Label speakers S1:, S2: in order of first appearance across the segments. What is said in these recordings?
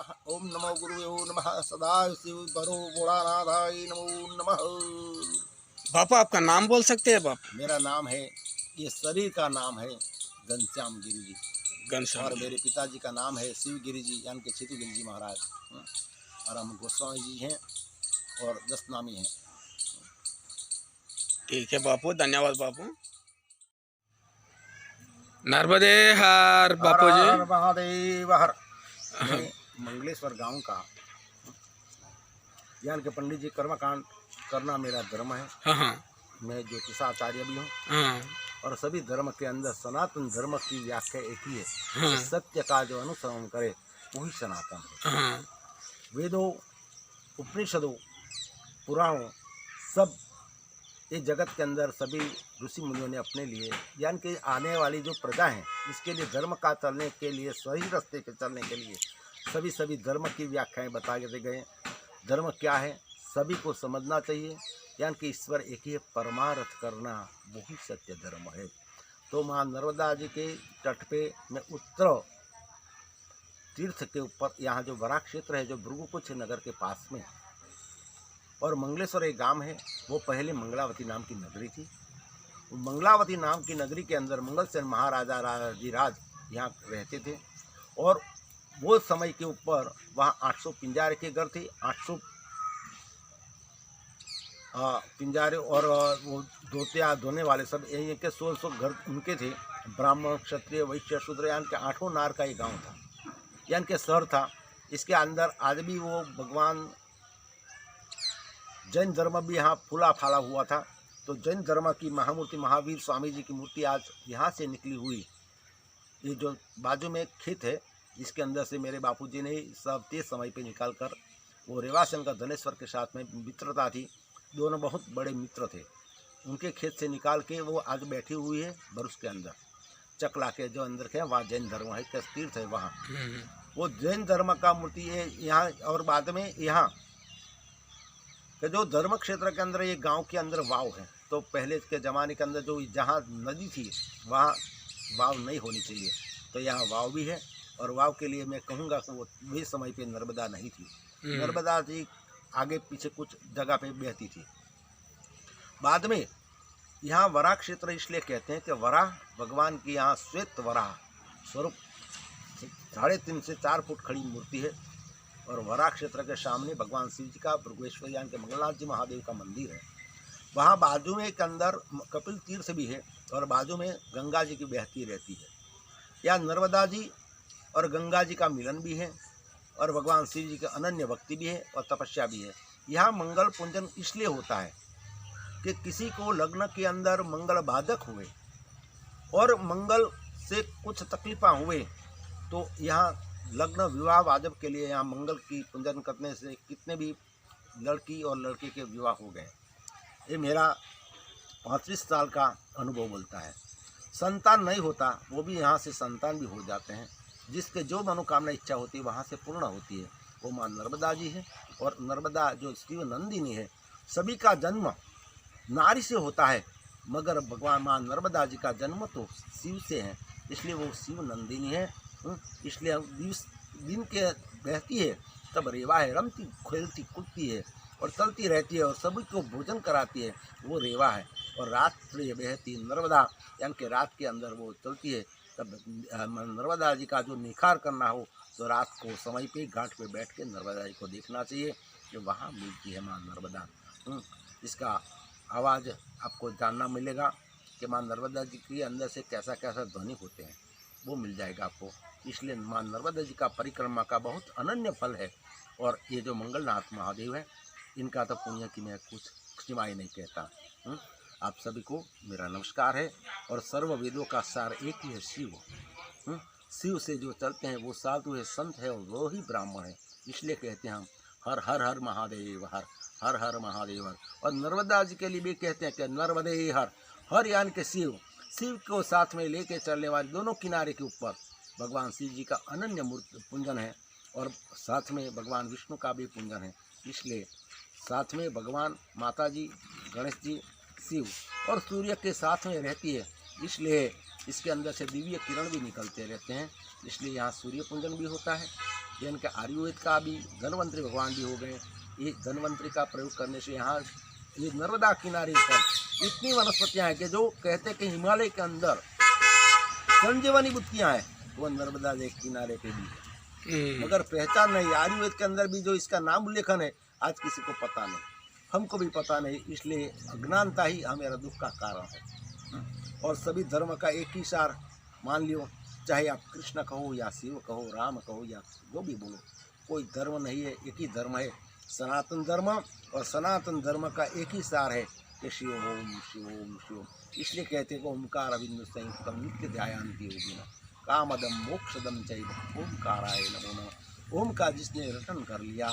S1: नमः। ओम नमो गुरुवे नमः। सदाशिव बरो भोलानाथाय नमो नमः।
S2: बापू आपका नाम बोल सकते हैं बापू?
S1: मेरा नाम है, ये शरीर का नाम है घनश्याम गिरी जी,
S2: घनश्याम
S1: और
S2: जी।
S1: मेरे पिताजी का नाम है शिव गिरी जी, यानी कि छितु गिरी जी महाराज। और हम गोस्वामी जी हैं और 10 नामी हैं।
S2: ठीक है बापू, धन्यवाद बापू। नर्मदे हर
S1: हर
S2: बापू जी।
S1: हर महादेव हर। मैं मंगलेश्वर गांव का, यानी कि पंडित जी कर्मकांड करना मेरा धर्म है।
S2: हाँ हाँ
S1: मैं ज्योतिषाचार्य भी हूँ,
S2: हाँ
S1: और सभी धर्म के अंदर सनातन धर्म की व्याख्या एक ही है
S2: हाँ
S1: कि सत्य का जो अनुसरण करे वही सनातन है।
S2: हाँ
S1: वेदों, उपनिषदों, पुराणों, सब ये जगत के अंदर सभी ऋषि मुनियों ने अपने लिए, यानी कि आने वाली जो प्रजा है इसके लिए, धर्म का चलने के लिए, सही रास्ते पे चलने के लिए सभी धर्म की व्याख्याएं बताए गए। धर्म क्या है सभी को समझना चाहिए, यानी कि ईश्वर एक ही है, परमार्थ करना वही सत्य धर्म है। तो माँ नर्मदा जी के तट पे मैं उत्तर तीर्थ के ऊपर, यहाँ जो वराह क्षेत्र है जो भृगुकुछ नगर के पास में, और मंगलेश्वर एक गांव है, वो पहले मंगलावती नाम की नगरी थी। मंगलावती नाम की नगरी के अंदर मंगलसेन महाराजा राज यहाँ रहते थे, और वो समय के ऊपर वहाँ 800 पिंजारे के घर थे। 800 पिंजारे और वो धोतिया धोने वाले सब यही के 1600 घर उनके थे। ब्राह्मण, क्षत्रिय, वैश्य, शूद्र, यानी कि 8 नार का एक गाँव था, यानी कि शहर था। इसके अंदर आज भी वो भगवान जैन धर्म भी यहाँ फूला फाला हुआ था। तो जैन धर्म की महामूर्ति महावीर स्वामी जी की मूर्ति आज यहाँ से निकली हुई। ये जो बाजू में खेत है, इसके अंदर से मेरे बापूजी ने सब तेज समय पे निकाल कर, वो रेवाशंकर धनेश्वर के साथ में मित्रता थी, दोनों बहुत बड़े मित्र थे, उनके खेत से निकाल के वो आज बैठी हुई है भरूच के अंदर। चकला के जो अंदर के वहाँ जैन धर्म है, तीर्थ है वहाँ, वो जैन धर्म का मूर्ति है यहाँ। और बाद में यहाँ कि जो धर्म क्षेत्र के अंदर, ये गांव के अंदर वाव है, तो पहले के ज़माने के अंदर जो जहाँ नदी थी वहाँ वाव नहीं होनी चाहिए, तो यहाँ वाव भी है। और वाव के लिए मैं कहूँगा कि वो वे समय पे नर्मदा नहीं थी, नर्मदा जी आगे पीछे कुछ जगह पे बहती थी। बाद में यहाँ वराह क्षेत्र इसलिए कहते हैं कि वराह भगवान की यहाँ श्वेत वराह स्वरूप 3.5 से 4 फुट खड़ी मूर्ति है, और वराह क्षेत्र के सामने भगवान शिव जी का, भृगुएश्वर यानी कि मंगलनाथ जी महादेव का मंदिर है। वहाँ बाजू में एक अंदर कपिल तीर्थ भी है, और बाजू में गंगा जी की बहती रहती है। यहाँ नर्मदा जी और गंगा जी का मिलन भी है, और भगवान शिव जी की अनन्य भक्ति भी है और तपस्या भी है। यहाँ मंगल पूजन इसलिए होता है कि किसी को लग्न के अंदर मंगल बाधक हुए और मंगल से कुछ तकलीफा हुए, तो यहाँ लग्न विवाह वाजब के लिए यहाँ मंगल की पूजन करने से कितने भी लड़की और लड़के के विवाह हो गए। ये मेरा 35 साल का अनुभव बोलता है। संतान नहीं होता, वो भी यहाँ से संतान भी हो जाते हैं। जिसके जो मनोकामना इच्छा होती है वहाँ से पूर्ण होती है, वो माँ नर्मदा जी है। और नर्मदा जो शिव नंदिनी है, सभी का जन्म नारी से होता है, मगर भगवान माँ नर्मदा जी का जन्म तो शिव से है, इसलिए वो शिव नंदिनी है। इसलिए दिन के बहती है तब रेवा है, रमती खेलती कूदती है और चलती रहती है और सभी को भोजन कराती है, वो रेवा है। और रात में बहती नर्मदा, यानी कि रात के अंदर वो चलती है। तब नर्मदा जी का जो निखार करना हो तो रात को समय पे घाट पे बैठ के नर्मदा जी को देखना चाहिए कि वहाँ मिलती है माँ नर्मदा। इसका आवाज़ आपको जानना मिलेगा कि माँ नर्मदा जी के अंदर से कैसा कैसा ध्वनि होते हैं, वो मिल जाएगा आपको। इसलिए माँ नर्मदा जी का परिक्रमा का बहुत अनन्य फल है। और ये जो मंगलनाथ महादेव है, इनका तो पुण्य की मैं कुछ सीमा ही नहीं कहता। आप सभी को मेरा नमस्कार है। और सर्व वेदों का सार एक ही है, शिव। शिव से जो चलते हैं वो साधु है, संत है, और वो ही ब्राह्मण है। इसलिए कहते हैं हम हर हर हर महादेव हर, हर हर महादेव हर। और नर्मदा जी के लिए भी कहते हैं कि नर्मदे हर, हर यानी कि शिव, शिव को साथ में लेके चलने वाले दोनों किनारे के ऊपर भगवान शिव जी का अनन्य मूर्ति पूजन है, और साथ में भगवान विष्णु का भी पूजन है। इसलिए साथ में भगवान माता जी, गणेश जी, शिव और सूर्य के साथ में रहती है, इसलिए इसके अंदर से दिव्य किरण भी निकलते रहते हैं। इसलिए यहाँ सूर्य पूजन भी होता है यानी कि आयुर्वेद का भी धन्वंतरी भगवान भी हो गए। ये धन्वंतरी का प्रयोग करने से यहाँ ये नर्मदा किनारे पर इतनी वनस्पतियाँ हैं कि जो कहते हैं कि हिमालय के अंदर संजीवनी बुट्टियाँ हैं, वो नर्मदा के किनारे पे भी है, मगर पहचान नहीं। आयुर्वेद के अंदर भी जो इसका नाम उल्लेखन है आज किसी को पता नहीं, हमको भी पता नहीं, इसलिए अज्ञानता ही हमारा दुख का कारण है। और सभी धर्म का एक ही सार मान लियो, चाहे आप कृष्ण कहो या शिव कहो, राम कहो या जो भी बोलो, कोई धर्म नहीं है, एक ही धर्म है सनातन धर्म। और सनातन धर्म का एक ही सार है कि शिव ओम शिव ओम शिव। इसलिए कहते हैं कि ओमकार अविंद संयुक्तम नित्य ध्यायान्ति योगिना कामदम मोक्षदम चैव ओमकाराय नमो नमः। ओम का जिसने रटन कर लिया,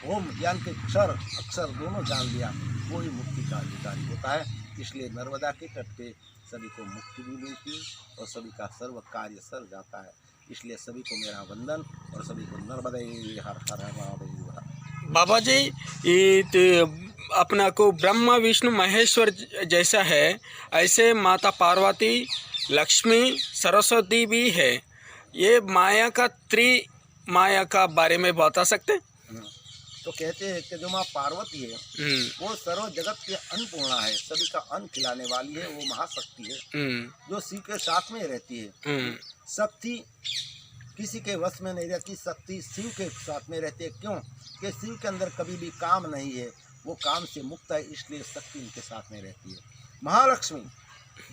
S1: ओम ज्ञान के अक्षर दोनों जान लिया, वो ही मुक्ति का अधिकारी होता है। इसलिए नर्मदा के तट पे सभी को मुक्ति भी मिलती है और सभी का सर्व कार्य सर जाता है। इसलिए सभी को मेरा वंदन और सभी को नर्मदे हर हर महादेव।
S2: बाबा जी, ये तो अपना को ब्रह्मा विष्णु महेश्वर जैसा है, ऐसे माता पार्वती लक्ष्मी सरस्वती भी है। ये माया का माया का बारे में बता सकते हैं?
S1: तो कहते हैं कि जो माँ पार्वती है वो सर्व जगत की अन्नपूर्णा है, सभी का अन्न खिलाने वाली है, वो महाशक्ति है जो शिव के साथ में रहती है। शक्ति किसी के वश में नहीं रहती, शक्ति शिव के साथ में रहती है। क्यों कि शिव के अंदर कभी भी काम नहीं है, वो काम से मुक्त है, इसलिए शक्ति उनके साथ में रहती है। महालक्ष्मी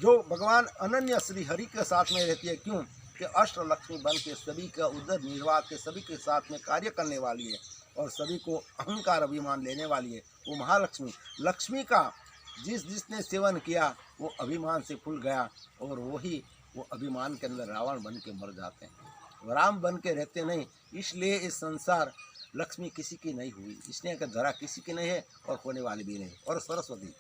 S1: जो भगवान अनन्य श्री हरि के साथ में रहती है, क्यों कि अष्ट लक्ष्मी बन के सभी का उदर निर्वाह के सभी के साथ में कार्य करने वाली है और सभी को अहंकार अभिमान लेने वाली है, वो महालक्ष्मी। लक्ष्मी का जिसने सेवन किया वो अभिमान से फूल गया और वही वो अभिमान के अंदर रावण बन के मर जाते हैं, राम बन के रहते नहीं। इसलिए इस संसार लक्ष्मी किसी की नहीं हुई, इसलिए कि धरा किसी की नहीं है और होने वाली भी नहीं। और सरस्वती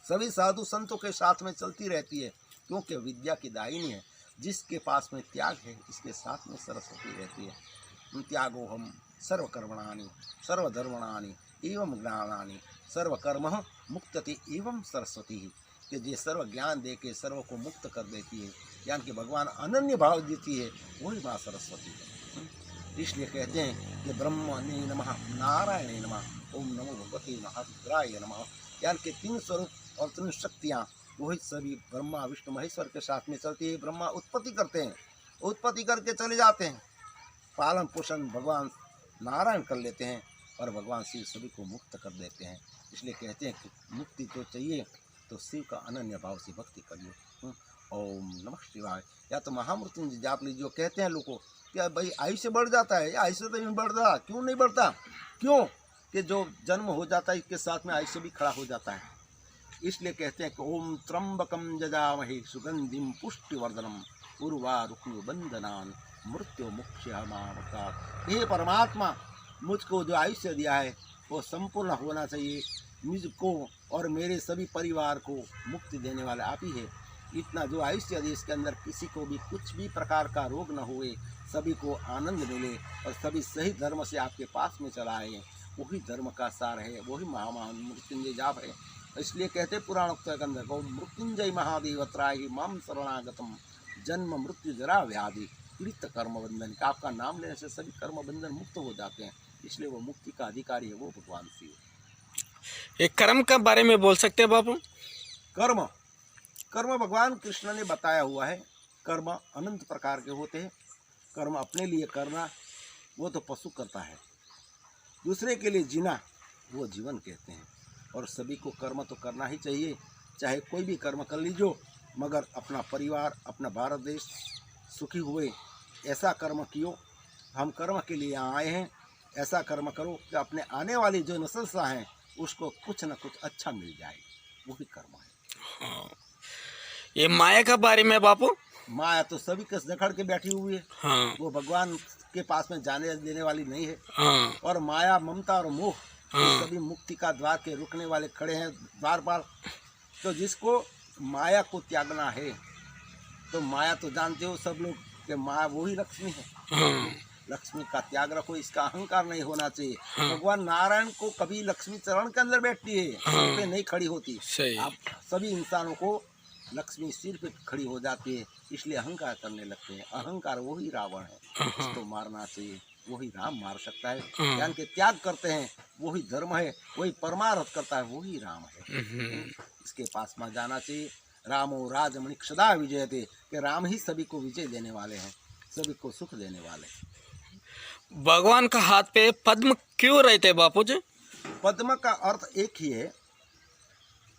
S1: सभी साधु संतों के साथ में चलती रहती है, क्योंकि विद्या की दायिनी है। जिसके पास में त्याग है इसके साथ में सरस्वती रहती है। त्यागो हम सर्वकर्मणानि सर्वधर्मणानि एवं ज्ञानानि सर्वकर्म मुक्तति एवं सरस्वती, कि जे सर्व ज्ञान दे के सर्व को मुक्त कर देती है, यानी कि भगवान अनन्य भाव देती है, वही माँ सरस्वती है। इसलिए कहते हैं कि ब्रह्मणे नमः नारायणे नमः ओम नमो भगवते महारुद्राय नमः, यानी कि तीन स्वरूप और तीन शक्तियाँ वही सभी ब्रह्मा विष्णु महेश्वर के साथ में चलती है। ब्रह्मा उत्पत्ति करते हैं, उत्पत्ति करके चले जाते हैं, पालन पोषण भगवान नारायण कर लेते हैं और भगवान शिव सभी को मुक्त कर देते हैं। इसलिए कहते हैं कि मुक्ति तो चाहिए तो शिव का अनन्य भाव से भक्ति करिए। ओम नमः शिवाय। या तो महामृत्युंजय जाप लीजिए। कहते हैं लोगों कि भाई आयुष्य बढ़ जाता है, आयुष्य तो नहीं बढ़ता, क्यों नहीं बढ़ता? क्यों कि जो जन्म हो जाता है इसके साथ में आयुष्य भी खड़ा हो जाता है। इसलिए कहते हैं कि ओम त्र्यंबकम जजामहे सुगंधिम पुष्टिवर्धनम उर्वारुकु बंधनान मृत्यु मुक्षमामृतात्। हे परमात्मा, मुझको जो आयुष्य दिया है वो संपूर्ण होना चाहिए, मुझको और मेरे सभी परिवार को मुक्ति देने वाला आप ही है। इतना जो आयुष्य दे इसके अंदर किसी को भी कुछ भी प्रकार का रोग न हुए, सभी को आनंद मिले और सभी सही धर्म से आपके पास में चला आए, वही धर्म का सार है, वही मृत्युंजय जाप है। इसलिए कहते पुराणोक्त के अंदर को मृत्युंजय महादेव त्राहि माम शरणागतम जन्म मृत्यु जरा व्याधि पीड़ित कर्म बंधन, का आपका नाम लेने से सभी कर्म बंधन मुक्त हो जाते हैं। इसलिए वो मुक्ति का अधिकारी है, वो भगवान शिव।
S2: एक कर्म का बारे में बोल सकते हैं बाबू?
S1: कर्म कर्म भगवान कृष्ण ने बताया हुआ है। कर्म अनंत प्रकार के होते हैं। कर्म अपने लिए करना वो तो पशु करता है, दूसरे के लिए जीना वो जीवन कहते हैं। और सभी को कर्म तो करना ही चाहिए, चाहे कोई भी कर्म कर लीजिए, मगर अपना परिवार अपना भारत देश सुखी हुए ऐसा कर्म कियो। हम कर्म के लिए यहाँ आए हैं, ऐसा कर्म करो कि अपने आने वाली जो नस्ल हैं उसको कुछ न कुछ अच्छा मिल जाए, वही कर्म है।
S2: हाँ। ये माया का बारे में बापू?
S1: माया तो सभी कस जकड़ के बैठी हुई है।
S2: हाँ।
S1: वो भगवान के पास में जाने देने वाली नहीं है।
S2: हाँ।
S1: और माया ममता और मोह
S2: हाँ।
S1: सभी मुक्ति का द्वार के रुकने वाले खड़े हैं द्वार पर। तो जिसको माया को त्यागना है, तो माया तो जानते हो सब लोग कि माया वही लक्ष्मी है।
S2: हाँ।
S1: लक्ष्मी का त्याग रखो, इसका अहंकार नहीं होना चाहिए।
S2: हाँ।
S1: भगवान नारायण को कभी लक्ष्मी चरण के अंदर बैठती है, सिर पे नहीं खड़ी होती।
S2: सही।
S1: आप सभी इंसानों को लक्ष्मी सिर पे खड़ी हो जाती है, इसलिए अहंकार करने लगते हैं। अहंकार वही रावण है, इसको मारना चाहिए। वही राम मार सकता है। यानी कि त्याग करते हैं वही धर्म है, वही परमार्थ करता है वही राम है। इसके पास में जाना चाहिए। रामो राजमणि सदा विजयते, कि राम ही सभी को विजय देने वाले हैं, सभी को सुख देने वाले हैं।
S2: भगवान का हाथ पे पद्म क्यों रहते बापू जी?
S1: पद्म का अर्थ एक ही है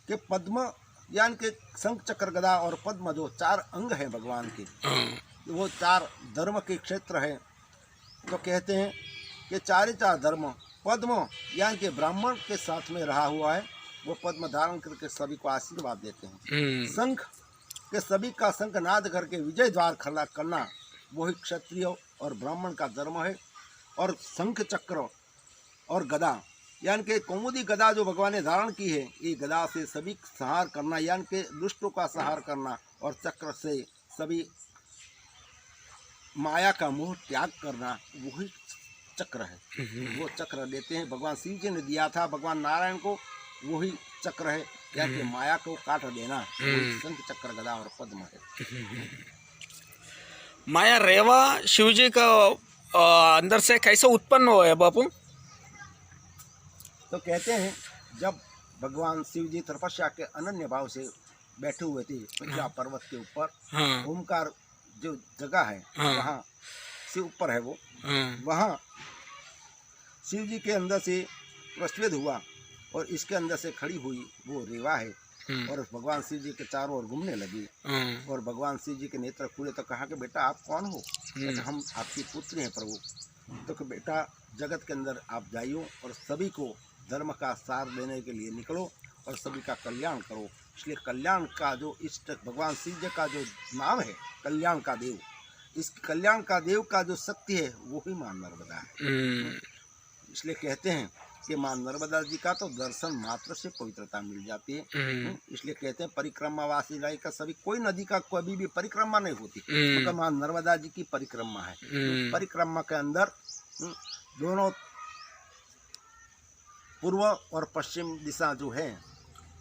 S1: कि पद्म यानी कि शंख चक्र गदा और पद्म जो 4 अंग हैं भगवान के, वो 4 धर्म के क्षेत्र हैं। तो कहते हैं कि 4 धर्म पद्म यानी कि ब्राह्मण के साथ में रहा हुआ है, वो पद्म धारण करके सभी को आशीर्वाद देते हैं। शंख के सभी का शंख नाद करके विजय द्वार खड़ा करना वही क्षत्रिय और ब्राह्मण का धर्म है। और शंख चक्र और गदा यानी कि कौमुदी गदा जो भगवान ने धारण की है, ये गदा से सभी संहार करना यानी कि दुष्टों का संहार करना, और चक्र से सभी माया का मोह त्याग करना वही चक्र है। वो चक्र देते हैं भगवान शिव जी ने दिया था भगवान नारायण को, वही चक्र है यानी कि माया को काट देना, वही शंख चक्र गदा और पद्म है।
S2: माया रेवा शिव जी का अंदर से कैसे उत्पन्न हुआ है बापू?
S1: तो कहते हैं जब भगवान शिव जी तपस्या के अनन्य भाव से बैठे हुए थे पिछला पर्वत के ऊपर, ओमकार जो जगह है वहाँ से ऊपर है वो, वहाँ शिव जी के अंदर से प्रस्वेद हुआ और इसके अंदर से खड़ी हुई वो रेवा है, और भगवान शिव जी के चारों ओर घूमने लगी। और भगवान शिव जी के नेत्र खुले तो कहा कि बेटा आप कौन हो? तो हम आपकी पुत्री हैं प्रभु। तो कि बेटा जगत के अंदर आप जाइयो और सभी को धर्म का सार देने के लिए निकलो और सभी का कल्याण करो। इसलिए कल्याण का जो इष्ट भगवान शिव जी का जो नाम है कल्याण का देव, इस कल्याण का देव का जो शक्ति है वो ही माँ नर्मदा है। इसलिए कहते हैं कि माँ नर्मदा जी का तो दर्शन मात्र से पवित्रता मिल जाती है। इसलिए कहते हैं परिक्रमावासी राय का सभी कोई नदी का कभी भी परिक्रमा नहीं होती, तो माँ नर्मदा जी की परिक्रमा है। परिक्रमा के अंदर दोनों पूर्व और पश्चिम दिशा जो है,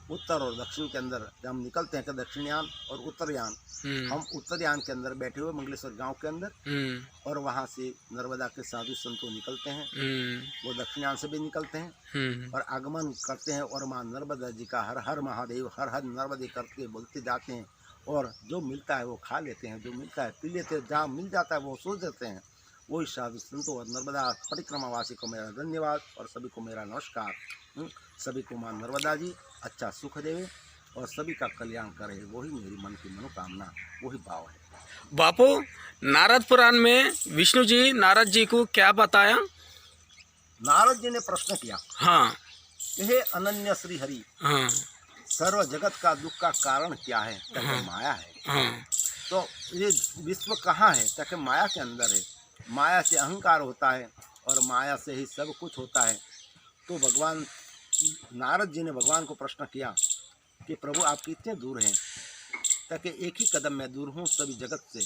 S1: उत्तर और दक्षिण के अंदर जब हम निकलते हैं कि दक्षिणयान और उत्तरयान, हम उत्तरयान के अंदर बैठे हुए मंगलेश्वर गांव के अंदर, और वहां से नर्मदा के साधु संतों निकलते हैं, वो दक्षिणयान से भी निकलते हैं और आगमन करते हैं और माँ नर्मदा जी का हर हर महादेव हर हर नर्मदे करके बोलते जाते हैं। और जो मिलता है वो खा लेते हैं, जो मिलता है पी लेते हैं, जहाँ मिल जाता है वो सो जाते हैं। वही साधु संतों और नर्मदा परिक्रमावासी को मेरा धन्यवाद और सभी को मेरा नमस्कार। सभी को माँ नर्मदा जी अच्छा सुख देवे और सभी का कल्याण करे, वही मेरी मन की मनोकामना, वही भाव है।
S2: बापू, नारद पुराण में विष्णु जी नारद जी को क्या बताया?
S1: नारद जी ने प्रश्न किया,
S2: हाँ,
S1: हे अनन्य श्री हरि,
S2: हाँ,
S1: सर्व जगत का दुख का कारण क्या है?
S2: हाँ,
S1: माया है।
S2: हाँ,
S1: तो ये विश्व कहाँ है? ताकि माया के अंदर है। माया से अहंकार होता है और माया से ही सब कुछ होता है। तो भगवान नारद जी ने भगवान को प्रश्न किया कि प्रभु आप कितने दूर हैं? ताकि एक ही कदम में दूर हूँ सभी जगत से,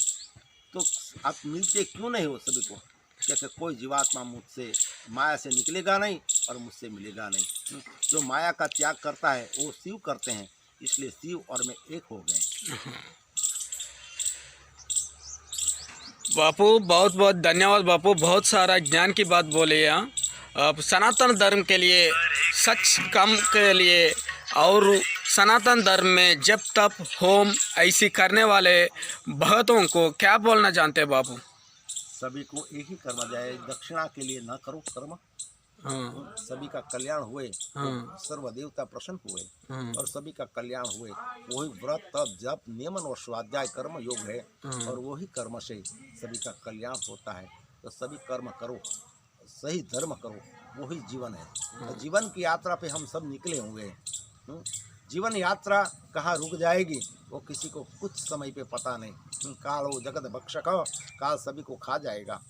S1: तो आप मिलते क्यों नहीं हो सभी को? क्योंकि कोई जीवात्मा मुझसे माया से निकलेगा नहीं और मुझसे मिलेगा नहीं। जो माया का त्याग करता है वो शिव करते हैं, इसलिए शिव और मैं एक हो गए।
S2: बापू बहुत बहुत धन्यवाद बापू, बहुत सारा ज्ञान की बात बोले यहाँ। अब सनातन धर्म के लिए, सच काम के लिए और सनातन धर्म में जब तप होम ऐसी करने वाले भगतों को क्या बोलना चाहते हैं बापू?
S1: सभी को एक ही कर्म जाए, दक्षिणा के लिए न करो कर्म।
S2: हाँ,
S1: सभी का कल्याण हुए,
S2: हाँ,
S1: सर्व देवता प्रसन्न हुए
S2: हाँ,
S1: और सभी का कल्याण हुए। वही व्रत तप जप नियमन और स्वाध्याय कर्म योग है, और वही कर्म से सभी का कल्याण होता है। तो सभी कर्म करो, सही धर्म करो, वही जीवन है। तो जीवन की यात्रा पे हम सब निकले हुए हैं। जीवन यात्रा कहाँ रुक जाएगी वो किसी को कुछ समय पे पता नहीं। काल हो जगत भक्षक, काल सभी को खा जाएगा।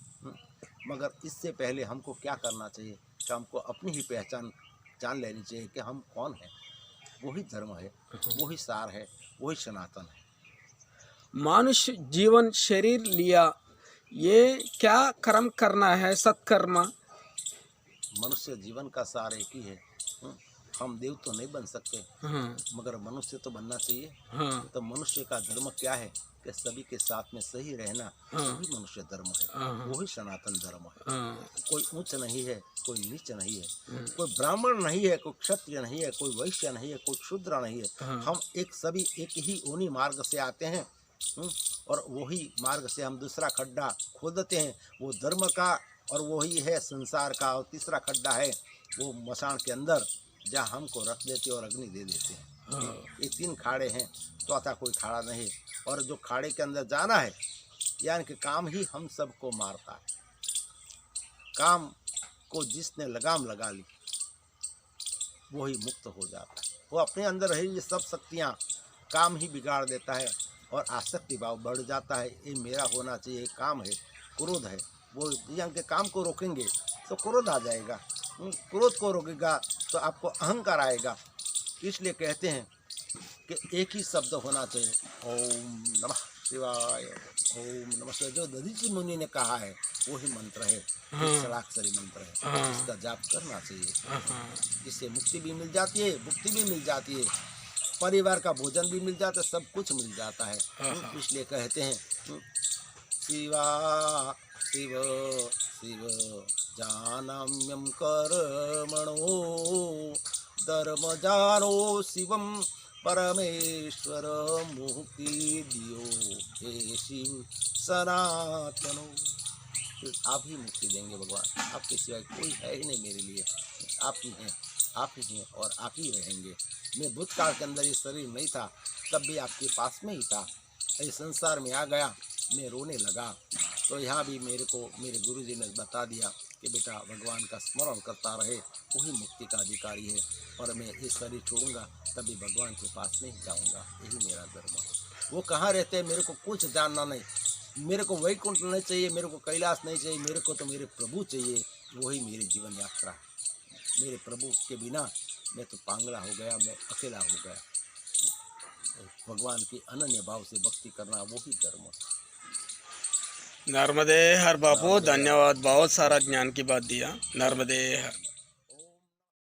S1: मगर इससे पहले हमको क्या करना चाहिए कि हमको अपनी ही पहचान जान लेनी चाहिए कि हम कौन हैं। वही धर्म है, वही सार है, वही सनातन है।
S2: मनुष्य जीवन शरीर लिया, ये क्या कर्म करना है? सत्कर्म।
S1: मनुष्य जीवन का सार एक ही है हम देव तो नहीं बन सकते,
S2: हाँ
S1: मगर मनुष्य तो बनना चाहिए।
S2: हाँ
S1: तो मनुष्य का धर्म क्या है कि सभी के साथ में सही रहना,
S2: हाँ।
S1: वही मनुष्य धर्म है,
S2: हाँ
S1: वही सनातन धर्म है।
S2: हाँ
S1: कोई ऊंच नहीं है, कोई नीच नहीं है, कोई ब्राह्मण नहीं है, कोई क्षत्रिय नहीं है, कोई वैश्य नहीं है, कोई शूद्र नहीं है।
S2: हाँ।
S1: हम एक सभी एक ही उन्हीं मार्ग से आते हैं, और वही मार्ग से हम दूसरा खड्डा खोदते हैं, वो धर्म का, और वही है संसार का। और तीसरा खड्डा है वो मसान के अंदर, जहाँ हमको रख देते और अग्नि दे देते हैं।
S2: हाँ
S1: ये 3 खाड़े हैं, चौथा कोई खाड़ा नहीं। और जो खाड़े के अंदर जाना है, यानी कि काम ही हम सबको मारता है। काम को जिसने लगाम लगा ली, वही मुक्त हो जाता है। वो अपने अंदर रही सब शक्तियाँ काम ही बिगाड़ देता है, और आसक्ति भाव बढ़ जाता है। ये मेरा होना चाहिए, काम है, क्रोध है। वो यानी कि काम को रोकेंगे तो क्रोध आ जाएगा, क्रोध को रोकेगा तो आपको अहंकार आएगा। इसलिए कहते हैं कि एक ही शब्द होना चाहिए, ओम नमः शिवाय, ओम नमः शिवाय। जो दधीचि मुनि ने कहा है वही मंत्र है, एक षडाक्षरी मंत्र है, इसका जाप करना चाहिए। इससे मुक्ति भी मिल जाती है, मुक्ति भी मिल जाती है, परिवार का भोजन भी मिल जाता है, सब कुछ मिल जाता है। इसलिए कहते हैं शिवा शिव शिव जानम्यम कर्मणो धर्म जानो शिवम परमेश्वर मुक्ति दियो हे शिव सनातनो। फिर आप ही मुक्ति देंगे भगवान, आपके सिवाय कोई है ही नहीं मेरे लिए, आप ही हैं, आप ही हैं और आप ही रहेंगे। मैं भूतकाल के अंदर ये शरीर नहीं था, तब भी आपके पास में ही था। इस संसार में आ गया, मैं रोने लगा, तो यहाँ भी मेरे को मेरे गुरुजी ने बता दिया कि बेटा भगवान का स्मरण करता रहे, वही मुक्ति का अधिकारी है। और मैं इस शरीर छोड़ूंगा तभी भगवान के पास में ही जाऊँगा, यही मेरा धर्म है। वो कहाँ रहते हैं मेरे को कुछ जानना नहीं, मेरे को वैकुंठ नहीं चाहिए, मेरे को कैलाश नहीं चाहिए, मेरे को तो मेरे प्रभु चाहिए, वही मेरी जीवन यात्रा है। मेरे प्रभु के बिना मैं तो पांगला हो गया, मैं अकेला हो गया। भगवान की अनन्य भाव से भक्ति करना वही धर्म है।
S2: नर्मदे हर बापू, धन्यवाद, बहुत सारा ज्ञान की बात दिया। नर्मदे हर।